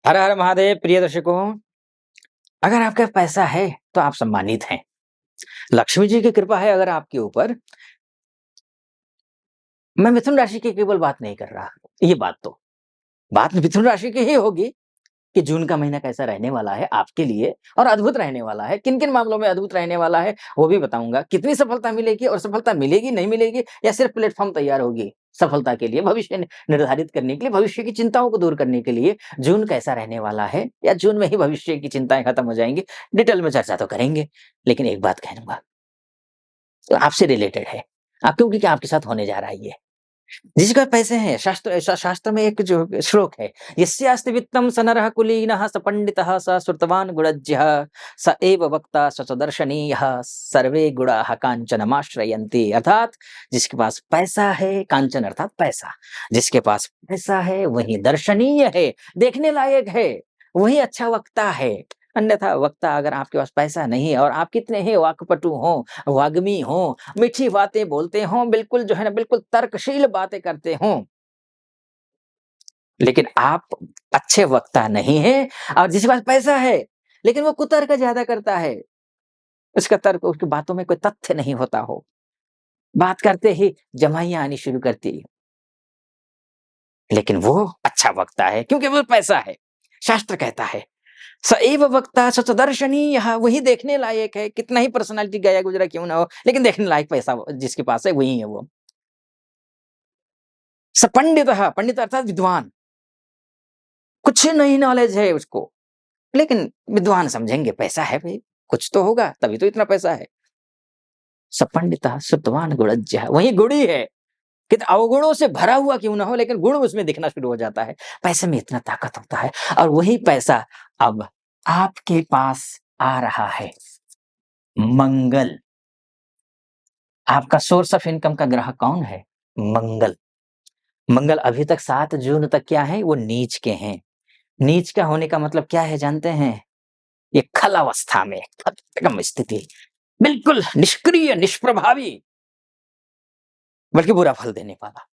हर हर महादेव प्रिय दर्शकों, अगर आपका पैसा है तो आप सम्मानित हैं। लक्ष्मी जी की कृपा है अगर आपके ऊपर। मैं मिथुन राशि की केवल बात नहीं कर रहा, ये बात मिथुन राशि की ही होगी कि जून का महीना कैसा रहने वाला है आपके लिए और अद्भुत रहने वाला है। किन-किन मामलों में अद्भुत रहने वाला है वो भी बताऊँगा। कितनी सफलता मिलेगी और सफलता मिलेगी, नहीं मिलेगी या सिर्फ प्लेटफ़ॉर्म तैयार होगी सफलता के लिए, भविष्य निर्धारित करने के लिए, भविष्य की चिंताओं को दूर करने के लिए जून कैसा रहने वाला है या जून में ही भविष्य की चिंताएँ खत्म हो जाएँगी। डिटेल में चर्चा तो करेंगे, लेकिन एक बात कहूँगा, तो आपसे रिलेटेड है। आप क्योंकि क्या आपके साथ होने जा रहा है ये। जिसके पास पैसे हैं, शास्त्र में एक जो श्लोक है, यस्यास्ति वित्तं स नरः कुलीनः स पंडितः स श्रुतवान् गुणज्ञः स एव वक्ता स च दर्शनीयः सर्वे गुणाः काञ्चनमाश्रयन्ति। अर्थात जिसके पास पैसा है, कांचन अर्थात पैसा, जिसके पास पैसा है वही दर्शनीय है, देखने लायक है, वही अच्छा वक्ता है। अन्यथा वक्ता अगर आपके पास पैसा नहीं है और आप कितने ही वाक्पटु हों, वाग्मी हों, मीठी बातें बोलते हों, बिल्कुल जो है ना बिल्कुल तर्कशील बातें करते हों, लेकिन आप अच्छे वक्ता नहीं हैं और जिसके पास पैसा है, लेकिन वो कुतर्क ज़्यादा करता है। उसका तर्क उसकी बातों में कोई तथ्य नहीं होता हो। बात करते ही जमाइयाँ आनी शुरू करती है। लेकिन वो अच्छा वक्ता है क्योंकि वो पैसा है। शास्त्र कहता है, स एव वक्ता स च दर्शनीयः, वही देखने लायक है, कितना ही पर्सनैलिटी गया गुजरा क्यों ना हो, लेकिन देखने लायक पैसा जिसके पास है वही है वो। स पंडितः, पंडित अर्थात विद्वान, कुछ नहीं नॉलेज है उसको, लेकिन विद्वान समझेंगे पैसा है भई, कुछ तो होगा तभी तो इतना पैसा है। स पंडितः श्रुतवान् गुणज्ञः, वही गुणी है, कित अवगुणों से भरा हुआ क्यों ना हो लेकिन गुण उसमें दिखना शुरू हो जाता है। पैसे में इतना ताकत होता है और वही पैसा अब आपके पास आ रहा है। मंगल, आपका सोर्स ऑफ इनकम का ग्रह कौन है? मंगल। मंगल अभी तक 7 जून तक क्या है? वो नीच के हैं। नीच का होने का मतलब क्या है जानते हैं? ये खल अवस्था में, खत्म स्थिति, बिल्कुल निष्क्रिय, निष्प्रभावी, बल्कि बुरा फल देने वाला।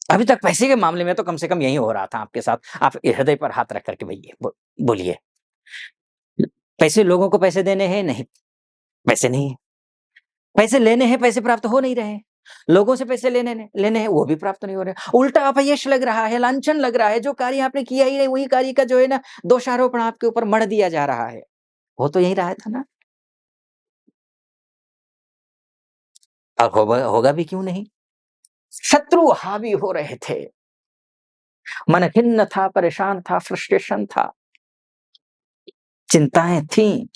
अभी तक पैसे के मामले में तो कम से कम यही हो रहा था आपके साथ। आप हृदय पर हाथ रख कर के भई बोलिए। पैसे लोगों को पैसे देने हैं? नहीं, पैसे नहीं है। पैसे लेने हैं, पैसे प्राप्त हो नहीं रहे हैं। लोगों से पैसे लेने हैं, वो भी प्राप्त नहीं हो रहे हैं। उल्टा अपयश लग रहा है, लांछन लग रहा है, जो कार्य आपने किया ही नहीं, वही कार्य का जो है ना दोषारोपण आपके ऊपर मढ़ दिया जा रहा है। हो तो यही रहा था ना? और होगा भी क्यों नहीं? शत्रु हावी हो रहे थे। मन खिन्न था, परेशान था, फ्रस्ट्रेशन था, चिंताएँ थीं।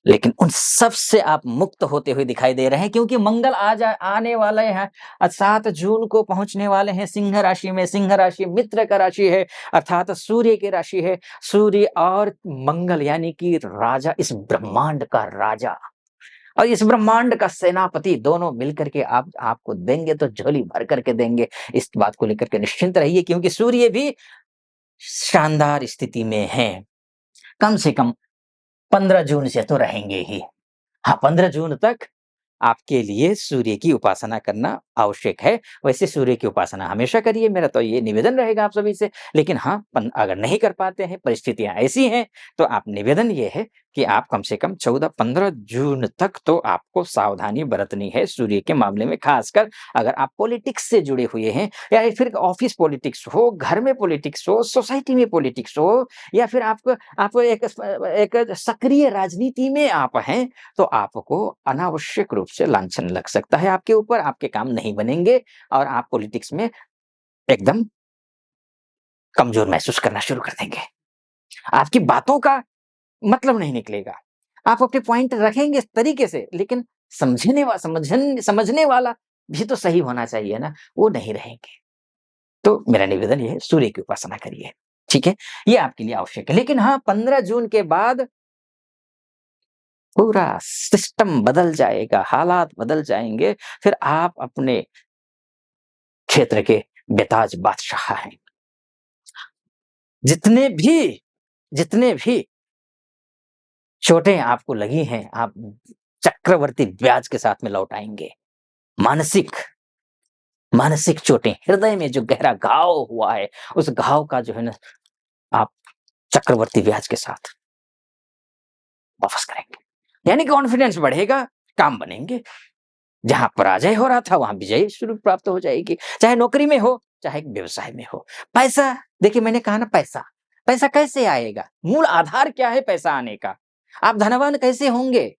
लेकिन उन सब से आप मुक्त होते हुए दिखाई दे रहे हैं क्योंकि मंगल आज आने वाले हैं। 7 जून को पहुँचने वाले हैं सिंह राशि में। सिंह राशि मित्र का राशि है, अर्थात सूर्य की राशि है। सूर्य और मंगल यानी कि राजा, इस ब्रह्मांड का राजा और इस ब्रह्मांड का सेनापति दोनों मिलकर के आप आपको देंगे तो झोली भर करके देंगे। इस बात को लेकर के निश्चिंत रहिए क्योंकि सूर्य भी शानदार स्थिति में हैं। कम से कम 15 जून से तो रहेंगे ही। हाँ, 15 जून तक आपके लिए सूर्य की उपासना करना आवश्यक है। वैसे सूर्य की उपासना हमेशा करिए, मेरा तो ये निवेदन रहेगा आप सभी से। लेकिन हाँ, अगर नहीं कर पाते हैं, परिस्थितियाँ ऐसी हैं, तो आप निवेदन ये है कि आप कम से कम 14-15 जून तक तो आपको सावधानी बरतनी है सूर्य के मामले में। ख़ासकर अगर आप पॉलिटिक्स से जुड़े हुए हैं या फिर ऑफ़िस पॉलिटिक्स हो, घर में पॉलिटिक्स हो, सोसाइटी में पॉलिटिक्स हो या फिर आप एक सक्रिय राजनीति में आप हैं, तो आपको अनावश्यक रूप से लांछन लग सकता है आपके ऊपर, आपके काम नहीं बनेंगे और आप पॉलिटिक्स में एकदम कमज़ोर महसूस करना शुरू कर देंगे। आपकी बातों का मतलब नहीं निकलेगा। आप अपने पॉइंट रखेंगे इस तरीके से, लेकिन समझने वाला भी तो सही होना चाहिए ना, वो नहीं रहेंगे। तो मेरा निवेदन ये है, सूर्य की उपासना करिए, ठीक है? ये आपके लिए आवश्यक है। लेकिन हाँ, 15 जून के बाद पूरा सिस्टम बदल जाएगा, हालात बदल जाएँगे, फिर आप अपने क्षेत्र के बेताज बादशाह हैं। जितने भी जितने भी चोटें आपको लगी हैं, आप चक्रवर्ती ब्याज के साथ में लौटाएँगे। मानसिक मानसिक चोटें, हृदय में जो गहरा घाव हुआ है, उस घाव का जो है ना आप चक्रवर्ती ब्याज के साथ वापस करेंगे। यानी कॉन्फिडेंस बढ़ेगा, काम बनेंगे। जहाँ पराजय हो रहा था वहाँ विजय शुरू प्राप्त हो जाएगी। चाहे नौकरी में हो, चाहे व्यवसाय में हो। पैसा, देखिए मैंने कहा ना पैसा, पैसा कैसे आएगा? मूल आधार क्या है पैसा आने का? आप धनवान कैसे होंगे?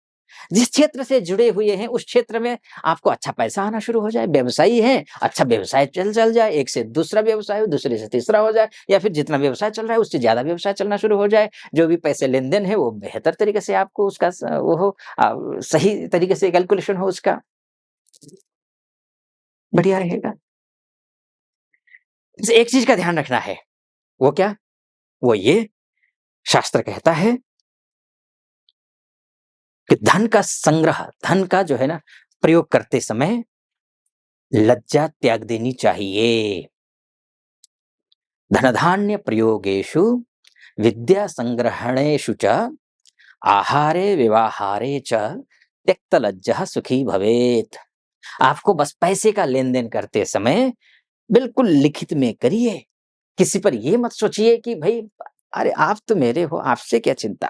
जिस क्षेत्र से जुड़े हुए हैं उस क्षेत्र में आपको अच्छा पैसा आना शुरू हो जाए। व्यवसायी हैं, अच्छा व्यवसाय चल जाए, एक से दूसरा व्यवसाय हो, दूसरे से तीसरा हो जाए, या फिर जितना व्यवसाय चल रहा है उससे ज्यादा व्यवसाय चलना शुरू हो जाए। जो भी पैसे लेन-देन है वो बेहतर तरीके से आपको उसका वो हो, सही तरीके से कैलकुलेशन हो उसका, बढ़िया रहेगा। एक चीज का ध्यान रखना है, वो क्या? वो ये, शास्त्र कहता है कि धन का संग्रह, धन का जो है ना प्रयोग करते समय लज्जा त्याग देनी चाहिए। धनधान्य प्रयोगेषु विद्या संग्रहणेषु च आहारे व्यवहारे च त्यक्त लज्जा सुखी भवेत। आपको बस पैसे का लेन-देन करते समय बिल्कुल लिखित में करिए। किसी पर ये मत सोचिए कि भई अरे आप तो मेरे हो, आपसे क्या चिंता?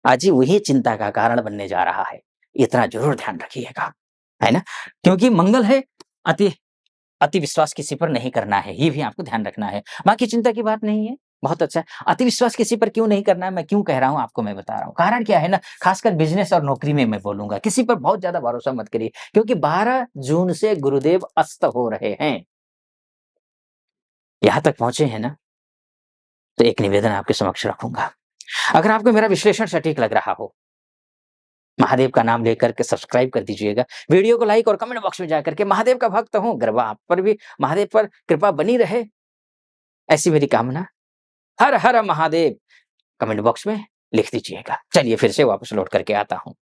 आज ही वही चिंता का कारण बनने जा रहा है। इतना ज़रूर ध्यान रखिएगा, है ना? क्योंकि मंगल है, अति अति विश्वास किसी पर नहीं करना है, ये भी आपको ध्यान रखना है। बाकी चिंता की बात नहीं है, बहुत अच्छा है। अति विश्वास किसी पर क्यों नहीं करना है, मैं क्यों कह रहा हूँ आपको मैं बता रहा हूँ। कारण क्या है ना, खासकर बिज़नेस और नौकरी में मैं बोलूँगा, किसी पर बहुत ज़्यादा भरोसा मत करिए, क्योंकि 12 जून से गुरुदेव अस्त हो रहे हैं। यहाँ तक पहुँचे हैं ना, तो एक निवेदन आपके समक्ष रखूँगा। अगर आपको मेरा विश्लेषण सटीक लग रहा हो, महादेव का नाम लेकर के सब्सक्राइब कर दीजिएगा। वीडियो को लाइक और कमेंट बॉक्स में जाकर के महादेव का भक्त हूँ, कृपा आप पर भी महादेव पर कृपा बनी रहे, ऐसी मेरी कामना। हर हर महादेव कमेंट बॉक्स में लिख दीजिएगा। चलिए फिर से वापस लौट करके आता हूँ।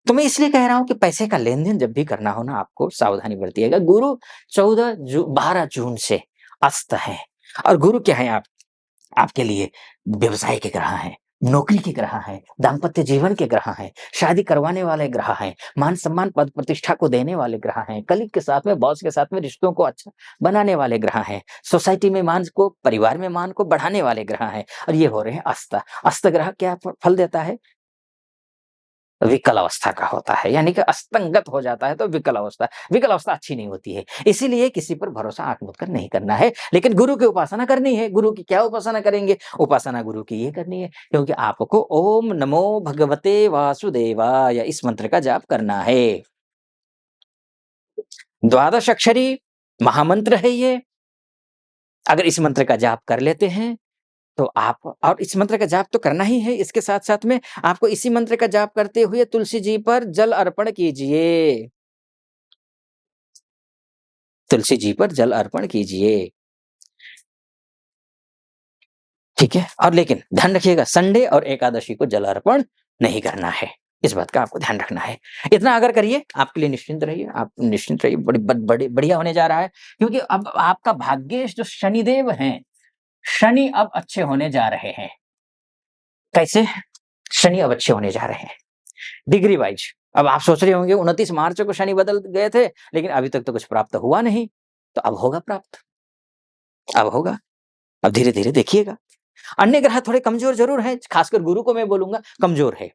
तो मैं इसलिए कह रहा हूँ कि पैसे का लेन-देन जब भी करना हो ना आपको सावधानी बरतिएगा। गुरु 12 जून से अस्त है, और गुरु क्या है आपके लिए व्यवसाय के ग्रह हैं, नौकरी के ग्रह हैं, दाम्पत्य जीवन के ग्रह हैं, शादी करवाने वाले ग्रह हैं, मान-सम्मान, पद-प्रतिष्ठा को देने वाले ग्रह हैं, कलीग के साथ में, बॉस के साथ में रिश्तों को अच्छा बनाने वाले ग्रह हैं, सोसाइटी में मान को, परिवार में मान को बढ़ाने वाले ग्रह हैं, और ये हो रहे हैं अस्त। अस्त ग्रह क्या फल देता है? विकल अवस्था का होता है, यानी कि अस्तंगत हो जाता है तो विकल अवस्था। विकल अवस्था अच्छी नहीं होती है, इसीलिए किसी पर भरोसा आँख मूंद कर नहीं करना है, लेकिन गुरु की उपासना करनी है। गुरु की क्या उपासना करेंगे? उपासना गुरु की ये करनी है, क्योंकि आपको ओम नमो भगवते वासुदेवाय इस मंत्र का जाप करना है। द्वादश अक्षरी महामंत्र है ये। अगर इस मंत्र का जाप कर लेते हैं तो आप, और इस मंत्र का जाप तो करना ही है, इसके साथ-साथ में आपको इसी मंत्र का जाप करते हुए तुलसी जी पर जल अर्पण कीजिए। तुलसी जी पर जल अर्पण कीजिए, ठीक है? और लेकिन ध्यान रखिएगा, संडे और एकादशी को जल अर्पण नहीं करना है। इस बात का आपको ध्यान रखना है। इतना अगर करिए, आपके लिए निश्चिंत रहिए, आप निश्चिंत रहिए, बड़ी बढ़िया होने जा रहा है, क्योंकि अब आपका भाग्येश जो शनिदेव हैं, शनि अब अच्छे होने जा रहे हैं। कैसे? शनि अब अच्छे होने जा रहे हैं। डिग्री वाइज अब आप सोच रहे होंगे 29 मार्च को शनि बदल गए थे, लेकिन अभी तक तो कुछ प्राप्त हुआ नहीं, तो अब होगा प्राप्त, अब होगा, अब धीरे-धीरे देखिएगा। अन्य ग्रह थोड़े कमज़ोर ज़रूर हैं, खासकर गुरु को मैं बोलूँगा कमज़ोर है,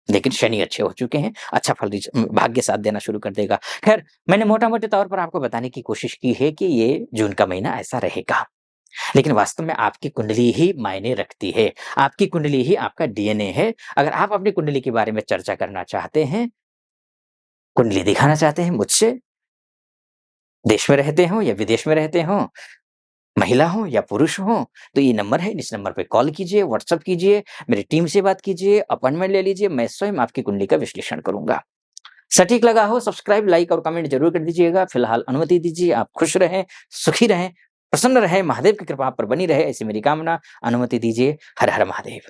लेकिन शनि अच्छे हो चुके हैं, अच्छा फल भाग्य साथ देना शुरू कर देगा। ख़ैर, मैंने मोटा-मोटे तौर पर आपको बताने की कोशिश की है कि ये जून का महीना ऐसा रहेगा, लेकिन वास्तव में आपकी कुंडली ही मायने रखती है, आपकी कुंडली ही आपका डीएनए है। अगर आप अपनी कुंडली के बारे में चर्चा करना चाहते हैं, कुंडली दिखाना चाहते हैं मुझसे, देश में रहते हों या विदेश में रहते हों, महिला हों या पुरुष हों, तो ये नंबर है, इस नंबर पे कॉल कीजिए, व्हाट्सएप कीजिए, मेरी टीम से बात कीजिए, अपॉइंटमेंट ले लीजिए, मैं स्वयं आपकी कुंडली का विश्लेषण करूँगा। सटीक लगा हो, सब्सक्राइब, लाइक और कमेंट ज़रूर कर दीजिएगा। फिलहाल अनुमति दीजिए, आप खुश रहें, सुखी रहें, प्रसन्न रहें, महादेव की कृपा आप पर बनी रहे, ऐसी मेरी कामना। अनुमति दीजिए। हर हर महादेव।